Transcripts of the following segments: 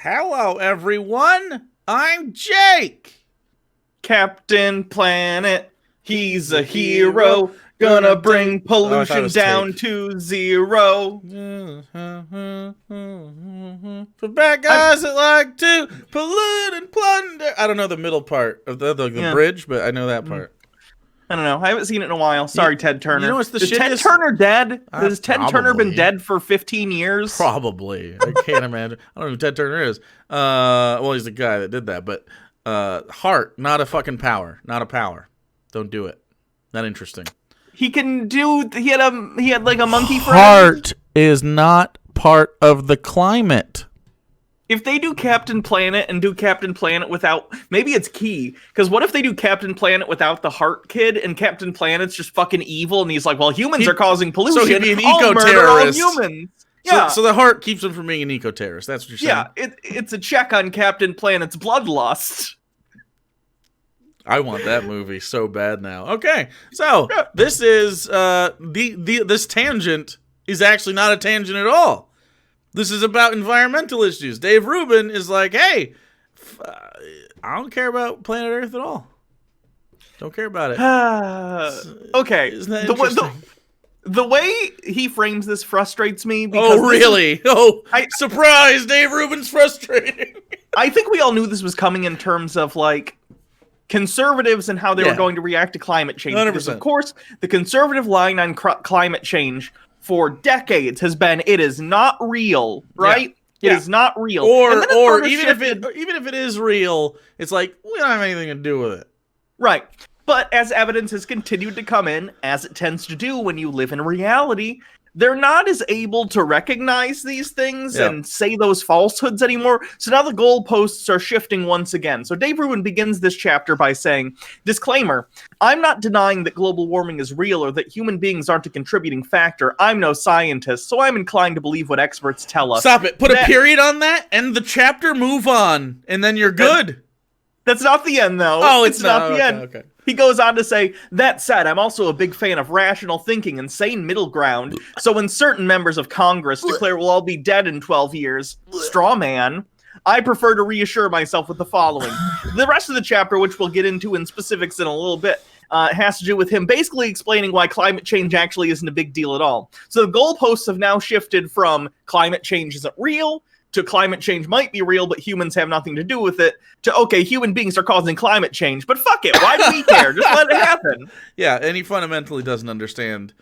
Hello, everyone. I'm Jake. Captain Planet, he's a hero, gonna bring pollution down to zero. For bad guys that like to pollute and plunder. I don't know the middle part of the bridge, but I know that part. I don't know. I haven't seen it in a while. Sorry, Ted Turner. You know what's the Is shittiest? Ted Turner dead? Has Ted Turner been Probably. dead for 15 years? Probably. I can't imagine. I don't know who Ted Turner is. Well, he's the guy that did that, but heart, not a fucking power. Not a power. Don't do it. Not interesting. He can do. He had like a monkey friend. Heart is not part of the climate. If they do Captain Planet and do Captain Planet without, maybe it's key. Because what if they do Captain Planet without the heart kid, and Captain Planet's just fucking evil, and he's like, well, humans are causing pollution. So he'd be an I'll murder all humans. Yeah. So the heart keeps him from being an eco-terrorist. That's what you're saying. Yeah, it's a check on Captain Planet's bloodlust. I want that movie so bad now. Okay, so this is this tangent is actually not a tangent at all. This is about environmental issues. Dave Rubin is like, hey, I don't care about planet Earth at all. Don't care about it. Okay. Isn't that interesting? The way he frames this frustrates me. Because really? Surprise! Dave Rubin's frustrating. I think we all knew this was coming in terms of, like, conservatives and how they were going to react to climate change. 100%. Because, of course, the conservative line on climate change for decades has been, it is not real, right? Yeah. It is not real. Or even if it is real, it's like, we don't have anything to do with it. Right. But as evidence has continued to come in, as it tends to do when you live in reality, they're not as able to recognize these things and say those falsehoods anymore. So now the goalposts are shifting once again. So Dave Rubin begins this chapter by saying, disclaimer, I'm not denying that global warming is real or that human beings aren't a contributing factor. I'm no scientist, so I'm inclined to believe what experts tell us. Stop it. Put a period on that, end the chapter, move on, and then you're good. That's not the end, though. Oh, it's not the end. Okay. He goes on to say, that said, I'm also a big fan of rational thinking and sane middle ground. So when certain members of Congress declare we'll all be dead in 12 years, straw man, I prefer to reassure myself with the following. The rest of the chapter, which we'll get into in specifics in a little bit, has to do with him basically explaining why climate change actually isn't a big deal at all. So the goalposts have now shifted from climate change isn't real to climate change might be real, but humans have nothing to do with it, to, okay, human beings are causing climate change, but fuck it, why do we care? Just let it happen. Yeah, and he fundamentally doesn't understand,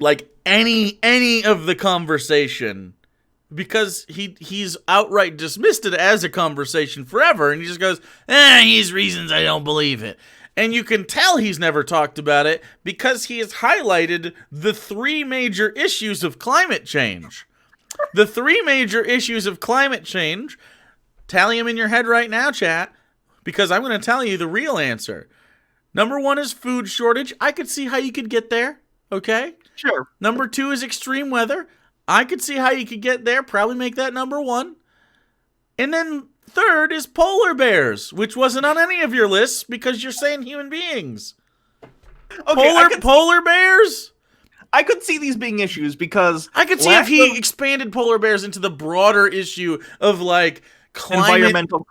like, any of the conversation, because he's outright dismissed it as a conversation forever, and he just goes, here's reasons I don't believe it. And you can tell he's never talked about it, because he has highlighted the three major issues of climate change. The three major issues of climate change, tally them in your head right now, chat, because I'm going to tell you the real answer. Number one is food shortage. I could see how you could get there, okay? Sure. Number two is extreme weather. I could see how you could get there, probably make that number one. And then third is polar bears, which wasn't on any of your lists because you're saying human beings. Okay, polar bears? I could see these being issues because I could see if he expanded polar bears into the broader issue of, like, climate environmental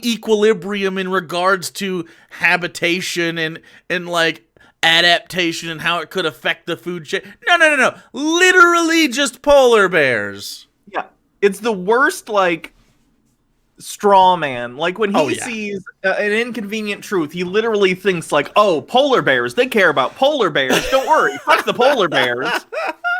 equilibrium in regards to habitation and like adaptation and how it could affect the food chain. No. Literally just polar bears. Yeah. It's the worst, like, straw man. Like, when he sees an inconvenient truth, he literally thinks, like, oh, polar bears, they care about polar bears, don't worry, fuck the polar bears,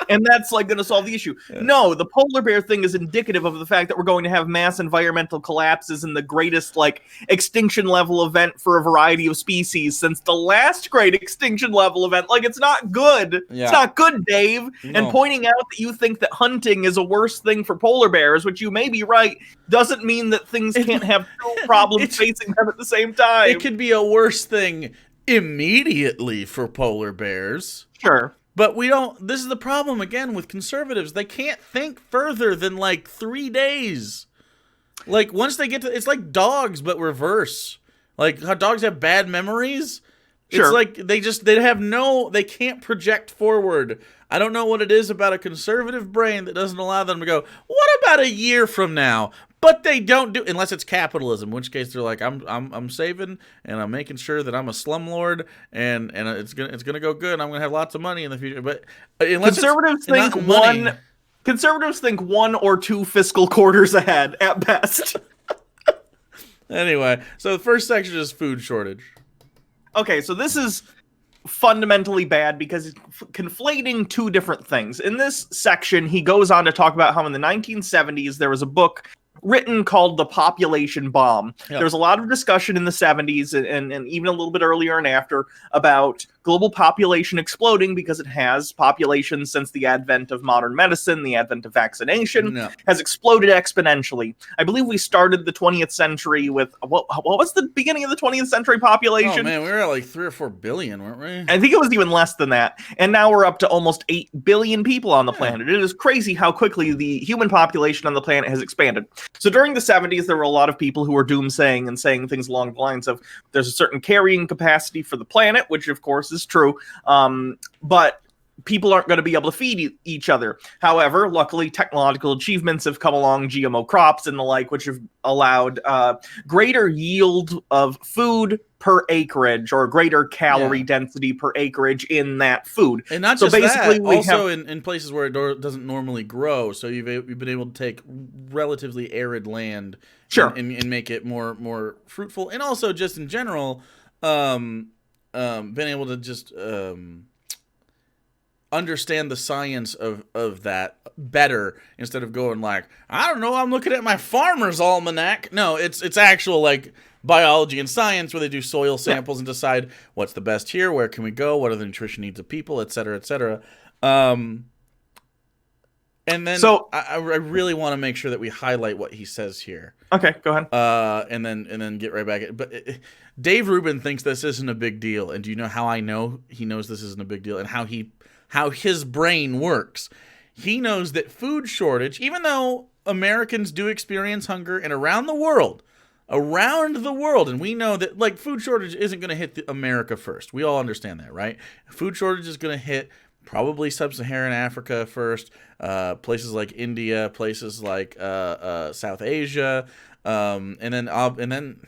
and that's, like, gonna solve the issue. No, the polar bear thing is indicative of the fact that we're going to have mass environmental collapses and the greatest, like, extinction level event for a variety of species since the last great extinction level event. Like, it's not good. It's not good, Dave. No. And pointing out that you think that hunting is a worse thing for polar bears, which you may be right, doesn't mean that things can't have two problems facing them at the same time. It could be a worse thing immediately for polar bears. Sure. But we don't, this is the problem again with conservatives. They can't think further than like 3 days. Like once they get to, it's like dogs, but reverse. Like how dogs have bad memories. Sure. It's like they can't project forward. I don't know what it is about a conservative brain that doesn't allow them to go, what about a year from now? But they don't do, unless it's capitalism, in which case they're like, I'm saving and I'm making sure that I'm a slumlord and it's gonna go good. And I'm gonna have lots of money in the future. But unless conservatives think 1 or 2 fiscal quarters ahead at best. Anyway, so the first section is food shortage. Okay, so this is fundamentally bad because it's conflating 2 different things. In this section, he goes on to talk about how in the 1970s there was a book written called The Population Bomb. Yep. There was a lot of discussion in the 70s and even a little bit earlier and after about global population exploding because it has. Population, since the advent of modern medicine, the advent of vaccination, has exploded exponentially. I believe we started the 20th century with, what was the beginning of the 20th century population? Oh man, we were at like 3 or 4 billion, weren't we? I think it was even less than that. And now we're up to almost 8 billion people on the planet. It is crazy how quickly the human population on the planet has expanded. So during the 70s, there were a lot of people who were doomsaying and saying things along the lines of there's a certain carrying capacity for the planet, which of course is true, but people aren't going to be able to feed each other. However, luckily, technological achievements have come along, GMO crops and the like, which have allowed greater yield of food per acreage or greater calorie density per acreage in that food. And not just basically that, also in places where it doesn't normally grow. So you've been able to take relatively arid land and make it more fruitful. And also just in general, been able to just understand the science of that better instead of going like, I don't know, I'm looking at my farmer's almanac. No, it's actual like biology and science where they do soil samples and decide what's the best here, where can we go, what are the nutrition needs of people, et cetera, et cetera. And then so I really want to make sure that we highlight what he says here. Okay, go ahead. And then get right back at it. But Dave Rubin thinks this isn't a big deal. And do you know how I know he knows this isn't a big deal and how his brain works? He knows that food shortage, even though Americans do experience hunger and around the world, and we know that like food shortage isn't going to hit America first. We all understand that, right? Food shortage is going to hit probably sub-Saharan Africa first, places like India, places like South Asia, and then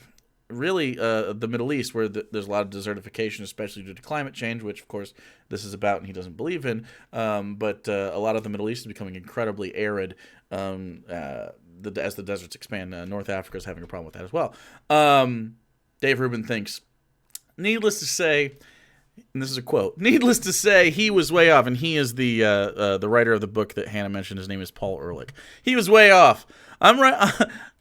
really the Middle East, where there's a lot of desertification, especially due to climate change, which of course this is about and he doesn't believe in. But a lot of the Middle East is becoming incredibly arid as the deserts expand. North Africa is having a problem with that as well. Dave Rubin thinks, needless to say, and this is a quote, needless to say, he was way off, and he is the writer of the book that Hannah mentioned. His name is Paul Ehrlich. He was way off. I'm right.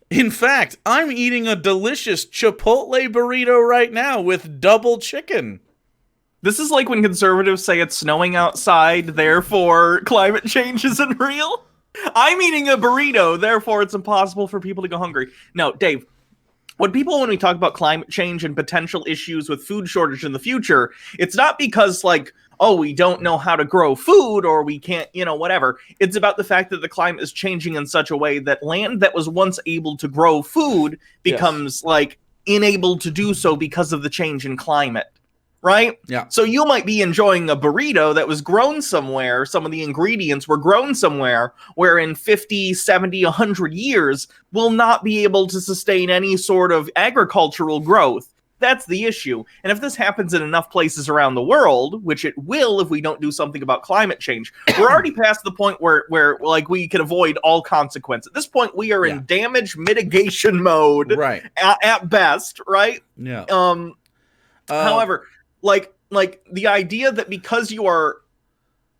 In fact, I'm eating a delicious Chipotle burrito right now with double chicken. This is like when conservatives say it's snowing outside, therefore climate change isn't real. I'm eating a burrito, therefore it's impossible for people to go hungry. No, Dave, when we talk about climate change and potential issues with food shortage in the future, it's not because like, oh, we don't know how to grow food or we can't, whatever. It's about the fact that the climate is changing in such a way that land that was once able to grow food becomes like unable to do so because of the change in climate. Right? Yeah. So you might be enjoying a burrito that was grown somewhere. Some of the ingredients were grown somewhere where in 50, 70, 100 years will not be able to sustain any sort of agricultural growth. That's the issue. And if this happens in enough places around the world, which it will if we don't do something about climate change, we're already past the point where like we can avoid all consequence. At this point, we are in damage mitigation mode, right? At best, right? Yeah. However, like the idea that because you are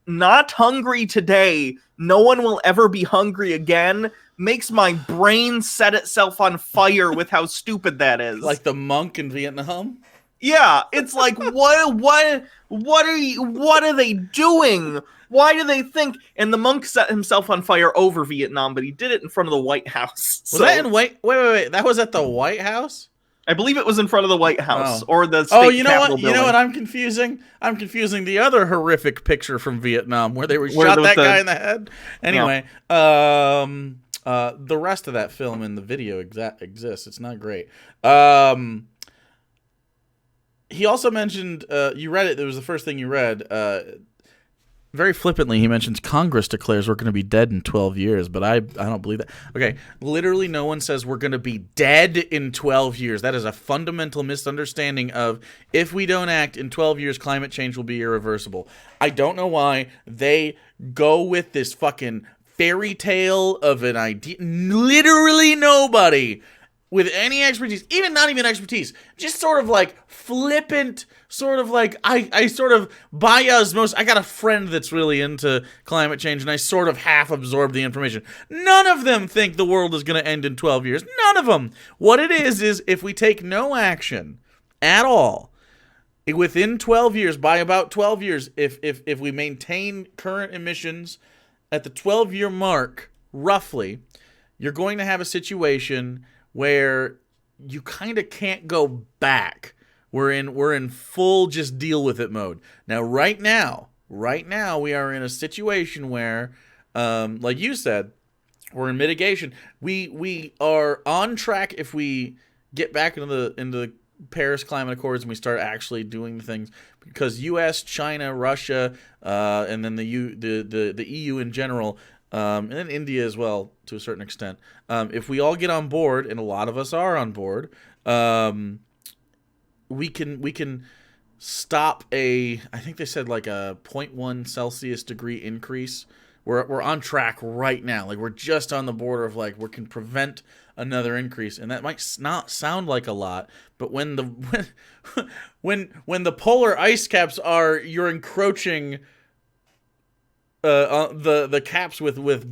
not hungry today, no one will ever be hungry again makes my brain set itself on fire with how stupid that is. Like the monk in Vietnam? Yeah, it's like what are they doing? Why do they think? And the monk set himself on fire over Vietnam, but he did it in front of the White House. Was that in wait? That was at the White House? I believe it was in front of the White House or the state Capitol building. You know what I'm confusing? I'm confusing the other horrific picture from Vietnam where they shot that guy in the head. Anyway, the rest of that film in the video exists. It's not great. He also mentioned, you read it. It was the first thing you read. Very flippantly, he mentions Congress declares we're going to be dead in 12 years, but I don't believe that. Okay, literally no one says we're going to be dead in 12 years. That is a fundamental misunderstanding of if we don't act in 12 years, climate change will be irreversible. I don't know why they go with this fucking fairy tale of an idea. Literally nobody with any expertise, even not even expertise, just sort of like flippant, sort of like I sort of by osmosis. I got a friend that's really into climate change, and I sort of half absorb the information. None of them think the world is going to end in 12 years. None of them. What it is if we take no action at all within 12 years, by about 12 years, if we maintain current emissions at the 12-year mark, roughly, you're going to have a situation where you kind of can't go back. We're in full just deal with it mode. Now, right now, we are in a situation where, like you said, we're in mitigation. We are on track if we get back into the Paris Climate Accords and we start actually doing the things, because U.S., China, Russia, and then the EU in general. And then India as well, to a certain extent. If we all get on board, and a lot of us are on board, we can stop I think they said like a 0.1 Celsius degree increase. We're on track right now. Like, we're just on the border of like we can prevent another increase, and that might not sound like a lot, but when the polar ice caps you're encroaching the caps with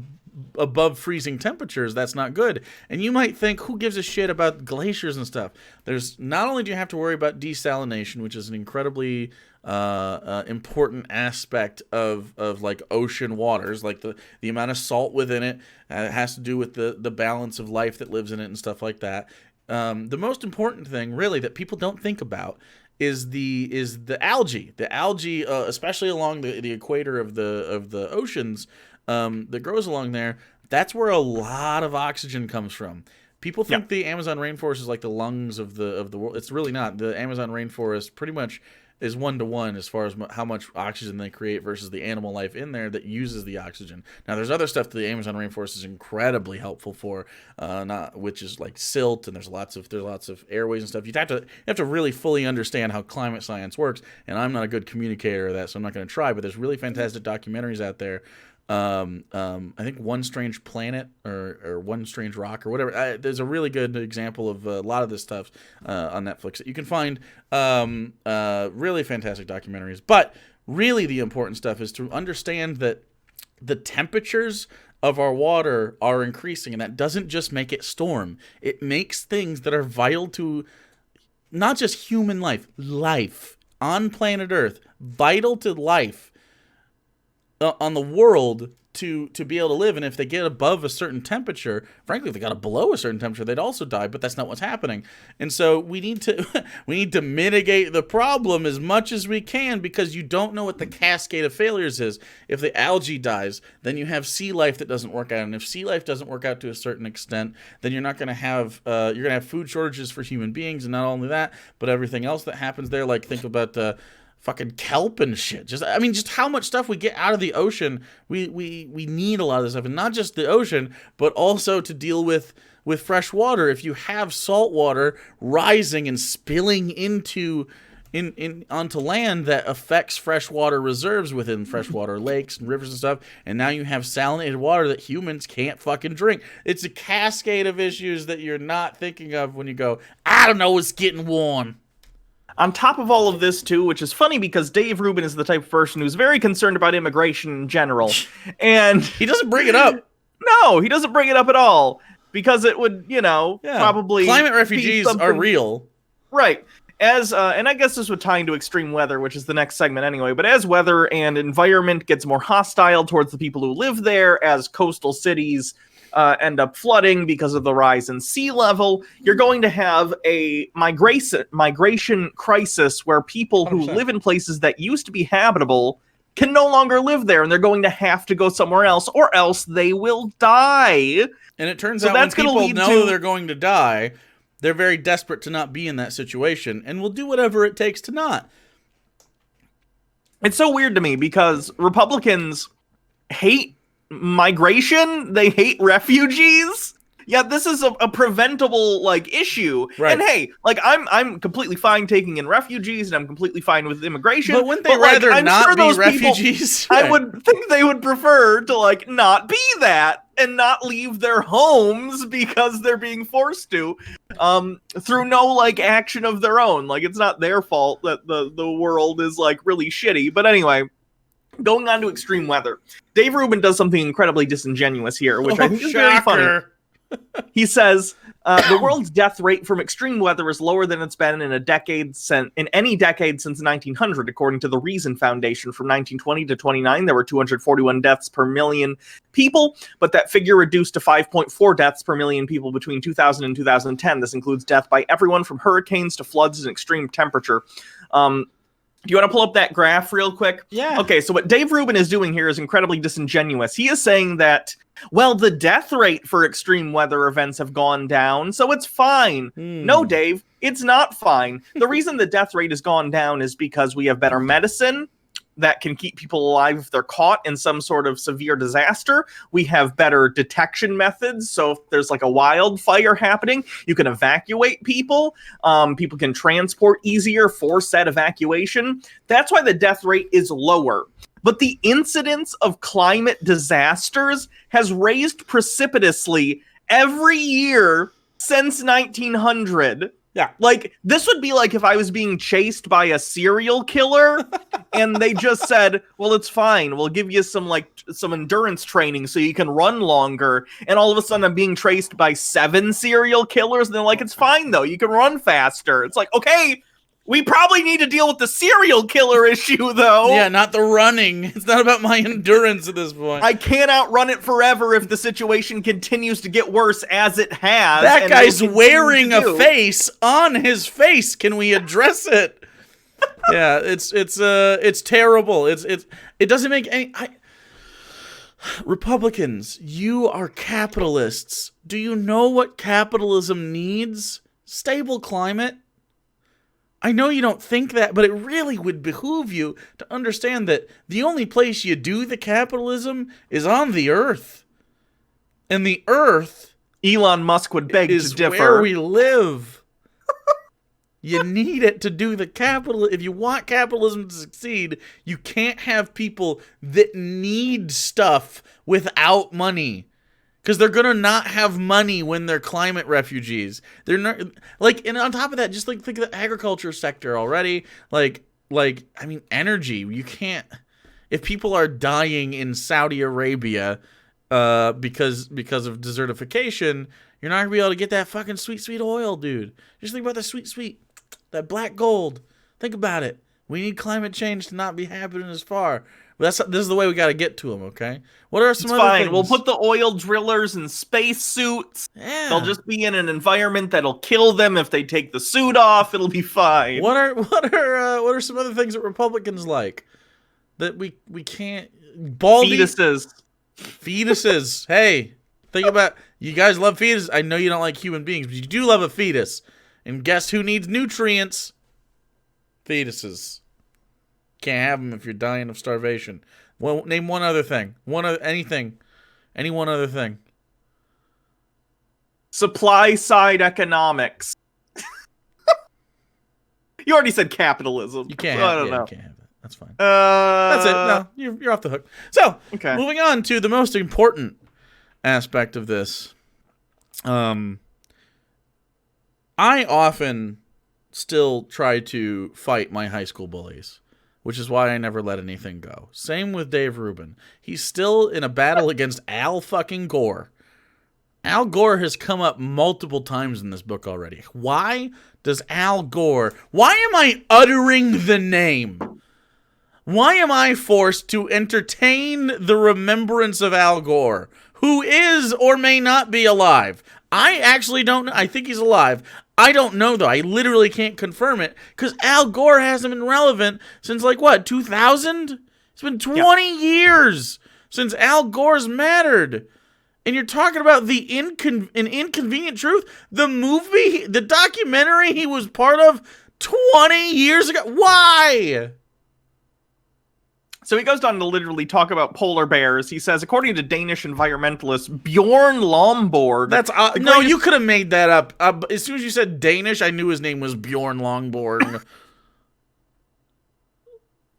above freezing temperatures, that's not good. And you might think, who gives a shit about glaciers and stuff? There's not only do you have to worry about desalination, which is an incredibly important aspect of like ocean waters, like the amount of salt within it has to do with the balance of life that lives in it and stuff like that. The most important thing, really, that people don't think about is the algae. The algae, especially along the equator of the oceans, that grows along there. That's where a lot of oxygen comes from. People think the Amazon rainforest is like the lungs of the world. It's really not. The Amazon rainforest pretty much is 1-to-1 as far as how much oxygen they create versus the animal life in there that uses the oxygen. Now, there's other stuff that the Amazon rainforest is incredibly helpful for, which is like silt, and there's lots of airways and stuff. You have to really fully understand how climate science works, and I'm not a good communicator of that, so I'm not going to try. But there's really fantastic documentaries out there. I think One Strange Planet or One Strange Rock or whatever. There's a really good example of a lot of this stuff on Netflix that you can find. Really fantastic documentaries. But really the important stuff is to understand that the temperatures of our water are increasing, and that doesn't just make it storm. It makes things that are vital to not just human life on planet Earth, vital to life on the world to be able to live. And if they get above a certain temperature, frankly, if they got below a certain temperature, they'd also die, but that's not what's happening. And so we need to mitigate the problem as much as we can, because you don't know what the cascade of failures is. If the algae dies, then you have sea life that doesn't work out. And if sea life doesn't work out to a certain extent, then you're going to have food shortages for human beings. And not only that, but everything else that happens there. Like, think about the fucking kelp and shit. Just how much stuff we get out of the ocean. We need a lot of this stuff, and not just the ocean, but also to deal with fresh water. If you have salt water rising and spilling onto land, that affects freshwater reserves within freshwater lakes and rivers and stuff, and now you have salinated water that humans can't fucking drink. It's a cascade of issues that you're not thinking of when you go, I don't know, it's getting warm. On top of all of this, too, which is funny because Dave Rubin is the type of person who's very concerned about immigration in general. And he doesn't bring it up. No, he doesn't bring it up at all. Because it would, probably... Climate refugees are real. Right. And I guess this would tie into extreme weather, which is the next segment anyway. But as weather and environment gets more hostile towards the people who live there, as coastal cities end up flooding because of the rise in sea level, you're going to have a migration crisis where people who 100%. Live in places that used to be habitable can no longer live there, and they're going to have to go somewhere else, or else they will die. And it turns out when people know they're going to die, they're very desperate to not be in that situation, and will do whatever it takes to not. It's so weird to me because Republicans hate migration. They hate refugees. Yeah, this is a preventable like issue. Right. And hey, like I'm completely fine taking in refugees, and I'm completely fine with immigration. But wouldn't they rather I'm not sure be those refugees? People, I would think they would prefer to like not be that and not leave their homes because they're being forced to, through no like action of their own. Like it's not their fault that the world is like really shitty. But anyway. Going on to extreme weather. Dave Rubin does something incredibly disingenuous here, which I think is very funny. He says, the world's death rate from extreme weather is lower than it's been in any decade since 1900, according to the Reason Foundation. From 1920 to 29, there were 241 deaths per million people, but that figure reduced to 5.4 deaths per million people between 2000 and 2010. This includes death by everyone from hurricanes to floods and extreme temperature. Do you want to pull up that graph real quick? Yeah. Okay, so what Dave Rubin is doing here is incredibly disingenuous. He is saying that, well, the death rate for extreme weather events have gone down, so it's fine. No, Dave, it's not fine. The reason the death rate has gone down is because we have better medicine that can keep people alive if they're caught in some sort of severe disaster. We have better detection methods. So if there's like a wildfire happening, you can evacuate people. People can transport easier for said evacuation. That's why the death rate is lower. But the incidence of climate disasters has raised precipitously every year since 1900. Yeah. Like, this would be like if I was being chased by a serial killer and they just said, well, it's fine. We'll give you some endurance training so you can run longer. And all of a sudden I'm being chased by 7 serial killers. And they're like, it's fine, though. You can run faster. It's like, okay, we probably need to deal with the serial killer issue, though. Yeah, not the running. It's not about my endurance at this point. I can't outrun it forever if the situation continues to get worse as it has. That guy's wearing a face on his face. Can we address it? Yeah, it's terrible. It doesn't make any. Republicans, you are capitalists. Do you know what capitalism needs? Stable climate. I know you don't think that, but it really would behoove you to understand that the only place you do the capitalism is on the earth. And the earth, Elon Musk would beg is to differ. where we live. You need it to do the capital. If you want capitalism to succeed, you can't have people that need stuff without money. Because they're going to not have money when they're climate refugees. They're not, like, and on top of that, just like think of the agriculture sector already. Like, I mean, energy. You can't, if people are dying in Saudi Arabia because of desertification, you're not going to be able to get that fucking sweet, sweet oil, dude. Just think about the sweet, that black gold. Think about it. We need climate change to not be happening as far. This is the way we got to get to them, okay? What are some other things? We'll put the oil drillers in space suits. Yeah. They'll just be in an environment that'll kill them if they take the suit off. It'll be fine. What are some other things that Republicans like that we can't? Baldy fetuses. Hey, think about, you guys love fetuses. I know you don't like human beings, but you do love a fetus. And guess who needs nutrients? Fetuses. Can't have them if you're dying of starvation. Well, name one other thing. Any one other thing. Supply side economics. You already said capitalism. You can't. So I don't know. You can't have that. That's fine. That's it. No, you're off the hook. So, okay. Moving on to the most important aspect of this. I often still try to fight my high school bullies, which is why I never let anything go. Same with Dave Rubin. He's still in a battle against Al fucking Gore. Al Gore has come up multiple times in this book already. Why does Al Gore... Why am I uttering the name? Why am I forced to entertain the remembrance of Al Gore, who is or may not be alive? I actually don't know. I think he's alive. I don't know, though. I literally can't confirm it because Al Gore hasn't been relevant since, 2000? It's been 20 years since Al Gore's mattered. And you're talking about an Inconvenient Truth, the movie, the documentary he was part of 20 years ago. Why? So he goes on to literally talk about polar bears. He says, according to Danish environmentalist Bjorn Lomborg... That's no, you could have made that up. As soon as you said Danish, I knew his name was Bjorn Longborg.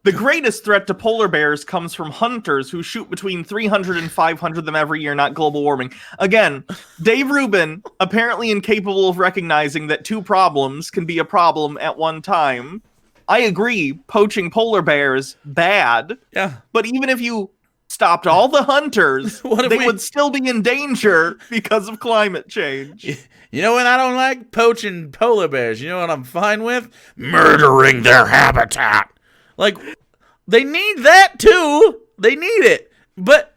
The greatest threat to polar bears comes from hunters who shoot between 300 and 500 of them every year, not global warming. Again, Dave Rubin, apparently incapable of recognizing that two problems can be a problem at one time. I agree, poaching polar bears, bad. Yeah. But even if you stopped all the hunters, they would still be in danger because of climate change. You know what I don't like? Poaching polar bears. You know what I'm fine with? Murdering their habitat. Like, they need that too. They need it. But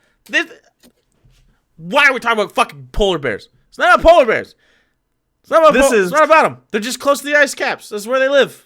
why are we talking about fucking polar bears? It's not about polar bears. It's not about them. They're just close to the ice caps. That's where they live.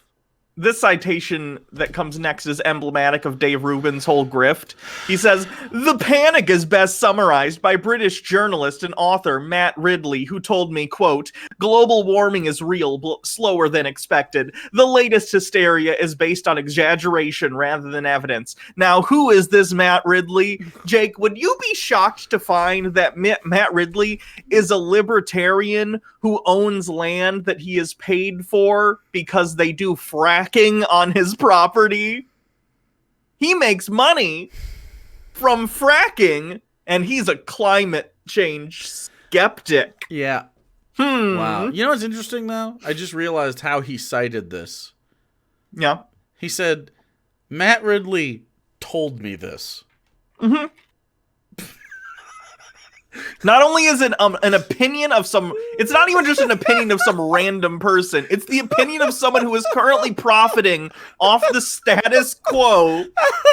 This citation that comes next is emblematic of Dave Rubin's whole grift. He says, the panic is best summarized by British journalist and author Matt Ridley, who told me, quote, global warming is real, but slower than expected. The latest hysteria is based on exaggeration rather than evidence. Now, who is this Matt Ridley? Jake, would you be shocked to find that Matt Ridley is a libertarian who owns land that he is paid for because they do fracking on his property? He makes money from fracking, and he's a climate change skeptic. Yeah. Wow. You know what's interesting, though? I just realized how he cited this. Yeah. He said, Matt Ridley told me this. Mm-hmm. Not only is it an opinion of some... It's not even just an opinion of some random person. It's the opinion of someone who is currently profiting off the status quo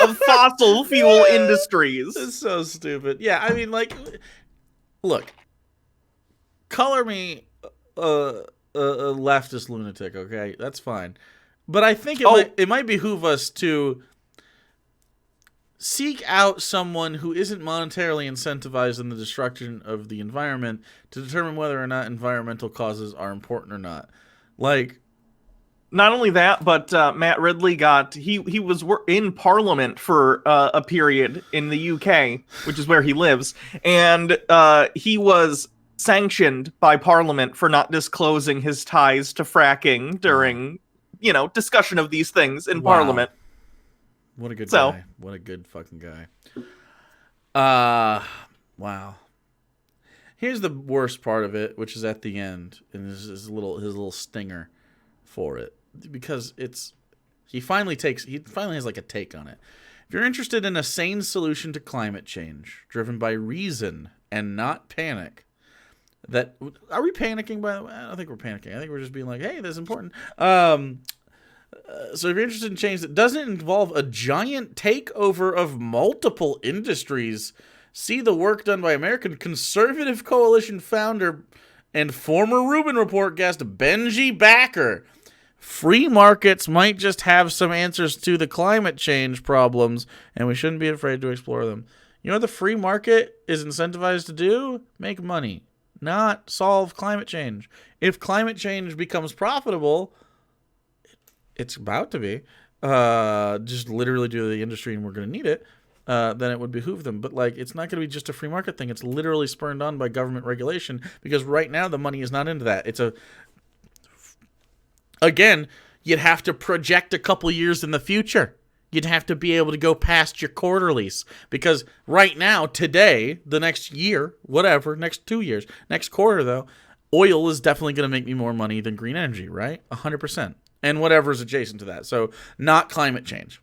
of fossil fuel industries. It's so stupid. Yeah, I mean, like... Look. Color me a leftist lunatic, okay? That's fine. But I think it might behoove us to... seek out someone who isn't monetarily incentivized in the destruction of the environment to determine whether or not environmental causes are important or not. Like, not only that, but Matt Ridley he was in Parliament for a period in the UK, which is where he lives, and he was sanctioned by Parliament for not disclosing his ties to fracking during, discussion of these things in Parliament. What a good guy. What a good fucking guy. Wow. Here's the worst part of it, which is at the end, and his little stinger for it, because he finally has like a take on it. If you're interested in a sane solution to climate change, driven by reason and not panic, are we panicking, by the way? I don't think we're panicking. I think we're just being like, hey, this is important. So if you're interested in change that doesn't involve a giant takeover of multiple industries, see the work done by American Conservative Coalition founder and former Rubin Report guest Benji Backer. Free markets might just have some answers to the climate change problems, and we shouldn't be afraid to explore them. You know what the free market is incentivized to do? Make money, not solve climate change. If climate change becomes profitable... it's about to be, just literally due to the industry and we're going to need it, then it would behoove them. But, like, it's not going to be just a free market thing. It's literally spurned on by government regulation, because right now the money is not into that. Again, you'd have to project a couple years in the future. You'd have to be able to go past your quarterlies, because right now, today, the next year, whatever, next 2 years, next quarter, though, oil is definitely going to make me more money than green energy, right? 100%. And whatever is adjacent to that. So not climate change.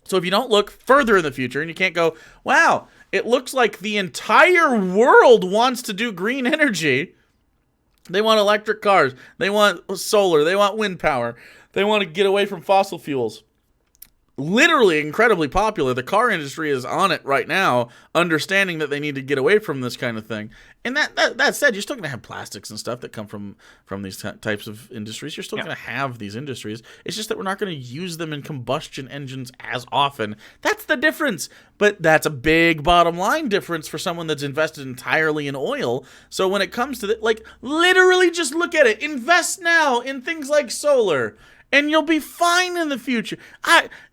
So if you don't look further in the future, and you can't go, wow, it looks like the entire world wants to do green energy. They want electric cars. They want solar. They want wind power. They want to get away from fossil fuels. Literally incredibly popular. The car industry is on it right now, understanding that they need to get away from this kind of thing. And that said, you're still going to have plastics and stuff that come from these types of industries. You're still going to have these industries. It's just that we're not going to use them in combustion engines as often. That's the difference. But that's a big bottom line difference for someone that's invested entirely in oil. So when it comes to literally just look at it. Invest now in things like solar. and you'll be fine in the future.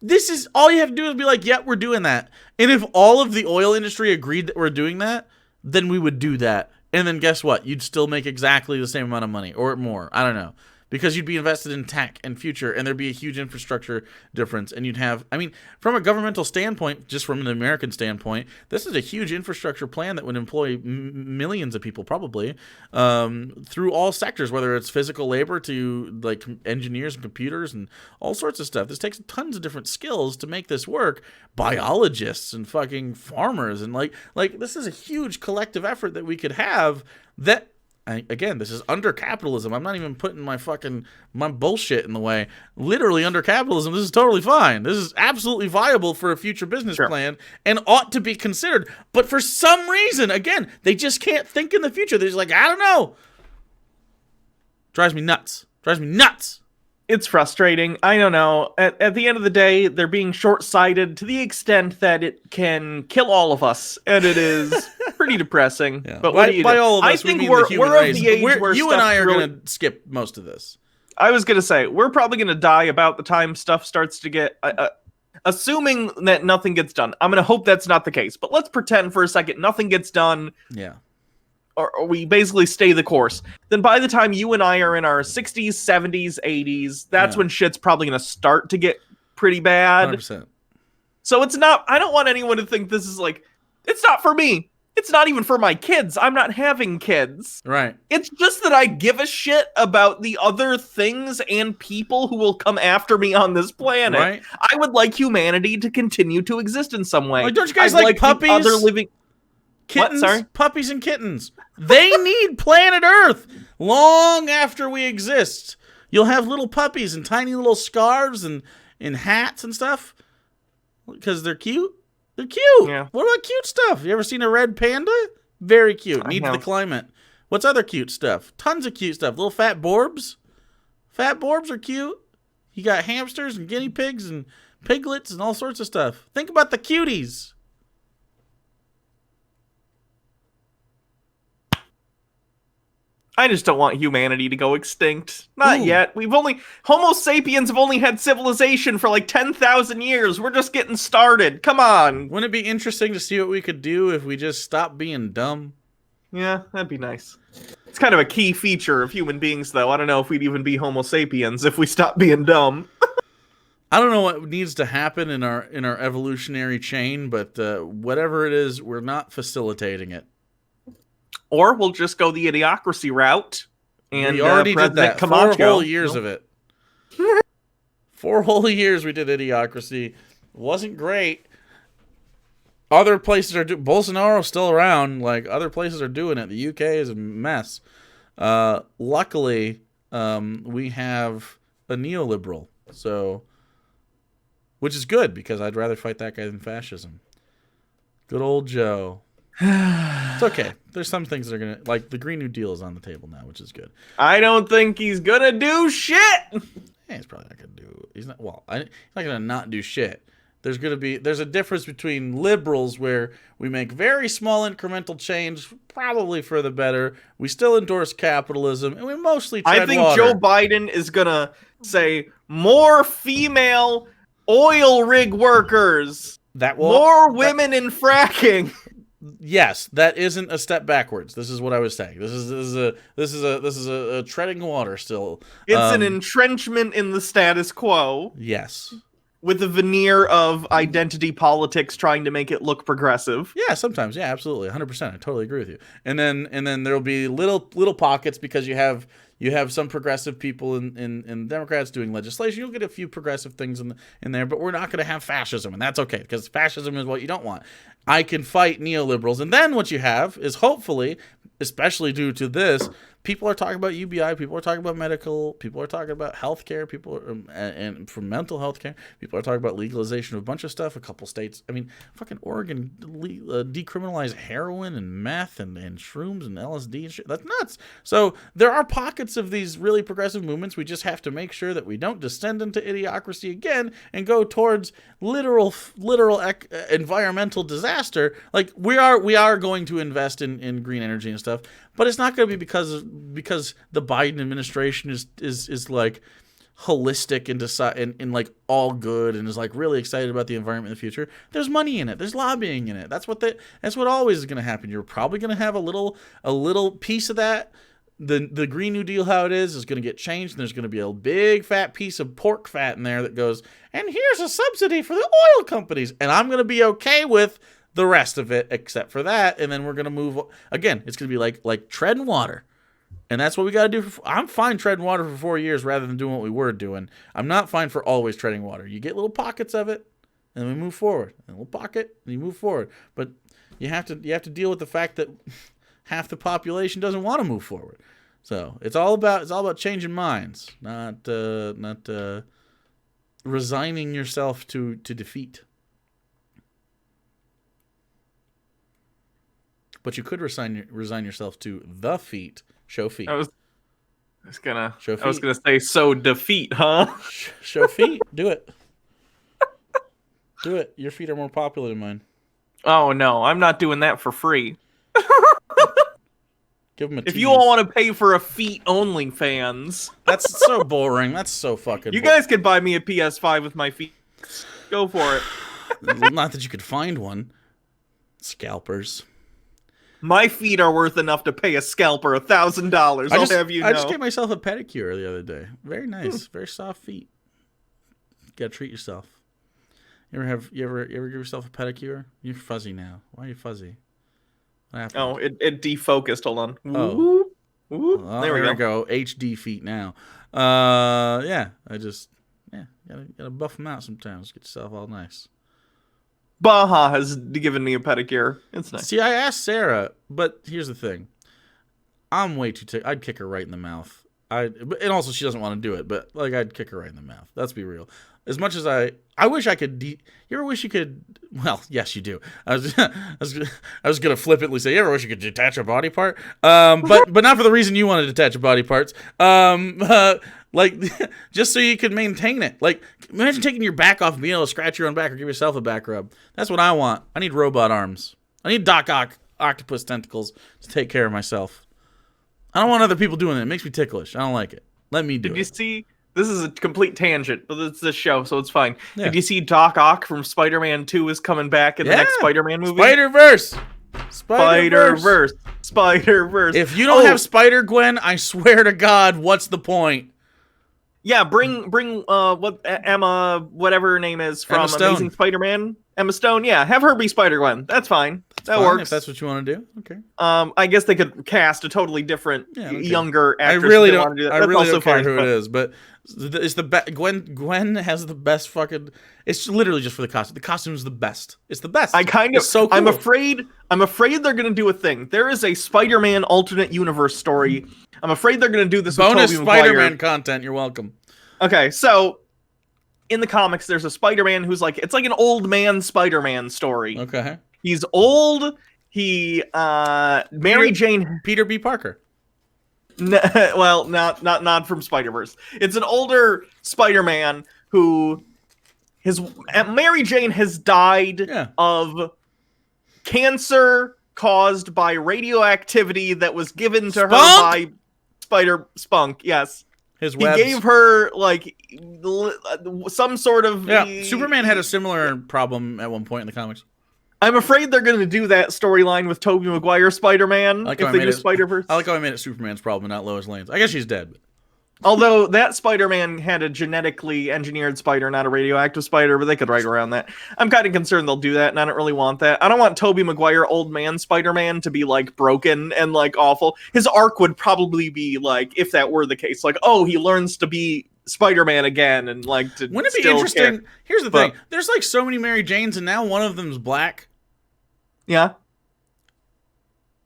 This is all you have to do is be like, yeah, we're doing that. And if all of the oil industry agreed that we're doing that, then we would do that. And then guess what? You'd still make exactly the same amount of money or more. I don't know. Because you'd be invested in tech and future, and there'd be a huge infrastructure difference. And you'd have, I mean, from a governmental standpoint, just from an American standpoint, this is a huge infrastructure plan that would employ millions of people probably through all sectors, whether it's physical labor to like engineers and computers and all sorts of stuff. This takes tons of different skills to make this work. Biologists and fucking farmers and like this is a huge collective effort that we could have that. Again, this is under capitalism. I'm not even putting my bullshit in the way. Literally under capitalism, this is totally fine. This is absolutely viable for a future business plan and ought to be considered. But for some reason, again, they just can't think in the future. They're just like, I don't know. Drives me nuts. It's frustrating. I don't know. At the end of the day, they're being short-sighted to the extent that it can kill all of us, and it is pretty depressing. Yeah. But what do you by do? all of us, I think mean we're the human of race. the age where you and I are really... going to skip most of this. I was going to say, we're probably going to die about the time stuff starts to get... assuming that nothing gets done. I'm going to hope that's not the case. But let's pretend for a second nothing gets done. Yeah. Or we basically stay the course. Then by the time you and I are in our 60s, 70s, 80s, that's when shit's probably going to start to get pretty bad. 100%. So it's not, I don't want anyone to think this is like, it's not for me. It's not even for my kids. I'm not having kids. Right. It's just that I give a shit about the other things and people who will come after me on this planet. Right. I would like humanity to continue to exist in some way. Like, don't you guys like puppies? Other living... Kittens, what? Sorry? Puppies and kittens. They need planet Earth long after we exist. You'll have little puppies and tiny little scarves and hats and stuff because they're cute. They're cute. Yeah. What about cute stuff? You ever seen a red panda? Very cute. Needs the climate. What's other cute stuff? Tons of cute stuff. Little fat borbs. Fat borbs are cute. You got hamsters and guinea pigs and piglets and all sorts of stuff. Think about the cuties. I just don't want humanity to go extinct. Not yet. Homo sapiens have only had civilization for like 10,000 years. We're just getting started. Come on. Wouldn't it be interesting to see what we could do if we just stopped being dumb? Yeah, that'd be nice. It's kind of a key feature of human beings, though. I don't know if we'd even be Homo sapiens if we stopped being dumb. I don't know what needs to happen in our evolutionary chain, but whatever it is, we're not facilitating it. Or we'll just go the idiocracy route. And we already did that. Camacho, 4 whole years of it. 4 whole years we did idiocracy. Wasn't great. Other places are doing... Bolsonaro's still around. Like, other places are doing it. The UK is a mess. Luckily, we have a neoliberal. So, which is good, because I'd rather fight that guy than fascism. Good old Joe. It's okay. There's some things that are gonna, like, the Green New Deal is on the table now, which is good. I don't think he's gonna do shit. Yeah, he's probably not gonna do. He's not. Well, he's not gonna not do shit. There's a difference between liberals where we make very small incremental change, probably for the better. We still endorse capitalism, and we mostly tread I think water. Joe Biden is gonna say more female oil rig workers. More women in fracking. Yes, that isn't a step backwards. This is what I was saying. This is a treading water still. It's an entrenchment in the status quo. Yes. With a veneer of identity politics trying to make it look progressive. Yeah, sometimes. Yeah, absolutely. 100%. I totally agree with you. And then there'll be little pockets because you have some progressive people in Democrats doing legislation. You'll get a few progressive things in there, but we're not going to have fascism, and that's okay, because fascism is what you don't want. I can fight neoliberals, and then what you have is, hopefully, especially due to this, people are talking about UBI, people are talking about medical, people are talking about healthcare, and for mental health care, people are talking about legalization of a bunch of stuff. A couple states, I mean, fucking Oregon decriminalized heroin and meth and shrooms and LSD and shit. That's nuts. So there are pockets of these really progressive movements. We just have to make sure that we don't descend into idiocracy again and go towards literal environmental disaster. Like, we are going to invest in green energy and stuff, but it's not going to be because the Biden administration is like holistic and like all good and is like really excited about the environment in the future, there's money in it. There's lobbying in it. That's what always is going to happen. You're probably going to have a little piece of that. The Green New Deal, how it is going to get changed, and there's going to be a big fat piece of pork fat in there that goes, and here's a subsidy for the oil companies, and I'm going to be okay with the rest of it except for that, and then we're going to move again. It's going to be like treading water. And that's what we got to do. I'm fine treading water for 4 years rather than doing what we were doing. I'm not fine for always treading water. You get little pockets of it, and we move forward. And a little pocket, and you move forward. But you have to deal with the fact that half the population doesn't want to move forward. So it's all about changing minds, not resigning yourself to defeat. But you could resign yourself to the feat. Show feet. I was gonna say so defeat, huh? Show feet. Do it. Do it. Your feet are more popular than mine. Oh no, I'm not doing that for free. Give them a tease. If you all want to pay for a feet only fans, that's so boring. That's so fucking. You guys could buy me a PS5 with my feet. Go for it. Not that you could find one. Scalpers. My feet are worth enough to pay a scalper $1,000. I'll have you know. I just gave myself a pedicure the other day. Very nice, very soft feet. You gotta treat yourself. You ever give yourself a pedicure? You're fuzzy now. Why are you fuzzy? What happened? Oh, it defocused. Hold on. Oh, well, there we go. HD feet now. Yeah. Gotta buff them out sometimes. Get yourself all nice. Baja has given me a pedicure. It's nice. See, I asked Sarah, but here's the thing. I'm way too I'd kick her right in the mouth. And also she doesn't want to do it, but like I'd kick her right in the mouth. Let's be real. As much as I wish I could. You ever wish you could? Well, yes, you do. I was gonna flippantly say, you ever wish you could detach a body part? But not for the reason you want to detach your body parts. Like just so you could maintain it. Like imagine taking your back off and being able to scratch your own back or give yourself a back rub. That's what I want. I need robot arms. I need Doc Ock octopus tentacles to take care of myself. I don't want other people doing it. It makes me ticklish. I don't like it. Let me do it. Did you see? This is a complete tangent, but it's this show, so it's fine. Yeah. Did you see Doc Ock from Spider-Man 2 is coming back in the next Spider-Man movie? Spider-Verse. Spider-Verse. If you don't have Spider-Gwen, I swear to God, what's the point? Yeah, bring what Emma, whatever her name is from Amazing Spider-Man. Emma Stone, yeah, have her be Spider-Gwen. That's fine. That works. If that's what you want to do, okay. I guess they could cast a totally different, younger actress. I really don't. Do that. I really don't care who it is, but it's the best. Gwen has the best fucking. It's literally just for the costume. The costume's the best. It's the best. It's so cool. I'm afraid they're gonna do a thing. There is a Spider-Man alternate universe story. I'm afraid they're gonna do this. Bonus with Tobey Maguire. Spider-Man content. You're welcome. Okay, so in the comics, there's a Spider-Man who's like it's like an old man Spider-Man story. Okay. He's old. He Mary Jane Peter B. Parker. Well, not from Spider-Verse. It's an older Spider-Man who Mary Jane has died of cancer caused by radioactivity that was given to her by Spider Spunk. Yes. His webs. He gave her like some sort of Superman had a similar problem at one point in the comics. I'm afraid they're going to do that storyline with Tobey Maguire Spider-Man if they do Spider-Verse. I like how I made it Superman's problem, not Lois Lane's. I guess she's dead. Although that Spider-Man had a genetically engineered spider, not a radioactive spider, but they could write around that. I'm kind of concerned they'll do that, and I don't really want that. I don't want Tobey Maguire, old man Spider-Man, to be like broken and like awful. His arc would probably be like, if that were the case, like, oh, he learns to be Spider-Man again and like to. Wouldn't it be interesting? Here's the thing: there's like so many Mary Janes, and now one of them's black. Yeah.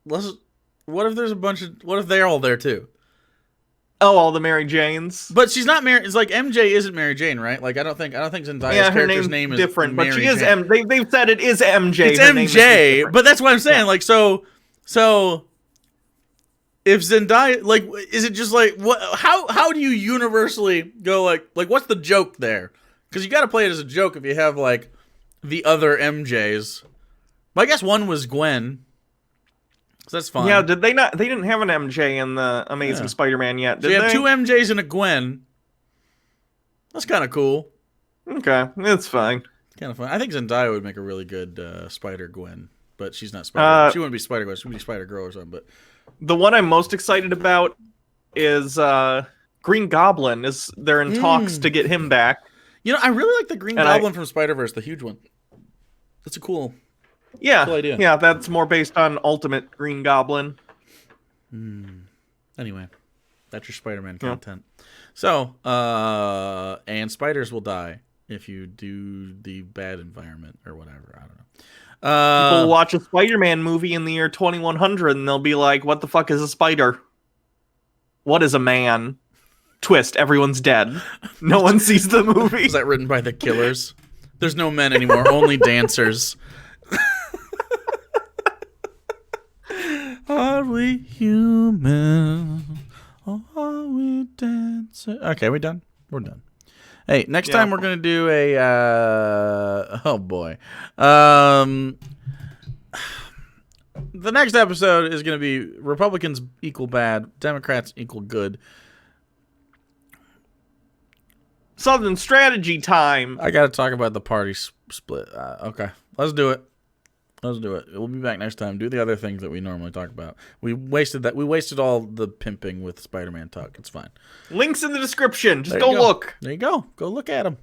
What if there's a bunch of? What if they're all there too? Oh, all the Mary Janes. But she's not Mary. It's like MJ isn't Mary Jane, right? Like I don't think Zendaya's character's name is different, Mary but she is Jane. They've said it is MJ. It's MJ, but that's what I'm saying. Yeah. Like so if Zendaya, like, is it just like what? How do you universally go like what's the joke there? Because you got to play it as a joke if you have like the other MJs. But I guess one was Gwen. So that's fine. Yeah, did they not? They didn't have an MJ in the Amazing Spider-Man yet, did they? Have two MJs and a Gwen. That's kind of cool. Okay, it's fine. Kind of fun. I think Zendaya would make a really good Spider-Gwen, but she's not Spider. She wouldn't be Spider-Gwen. She would be Spider-Girl or something. But the one I'm most excited about is Green Goblin. They're in talks to get him back. I really like the Green Goblin from Spider-Verse, the huge one. That's a cool idea. Yeah, that's more based on Ultimate Green Goblin. Anyway, that's your Spider-Man content. So, and spiders will die if you do the bad environment or whatever. I don't know. People will watch a Spider-Man movie in the year 2100 and they'll be like, what the fuck is a spider? What is a man? Twist, everyone's dead. No one sees the movie. Is that written by the Killers? There's no men anymore, only dancers. Are we human? Are we dancers? Okay, we done? We're done. Hey, next time we're going to do a... oh, boy. The next episode is going to be Republicans equal bad, Democrats equal good. Southern strategy time. I got to talk about the party split. Okay, let's do it. We'll be back next time. Do the other things that we normally talk about. We wasted all the pimping with Spider-Man talk. It's fine. Links in the description. Just go look. There you go. Go look at them.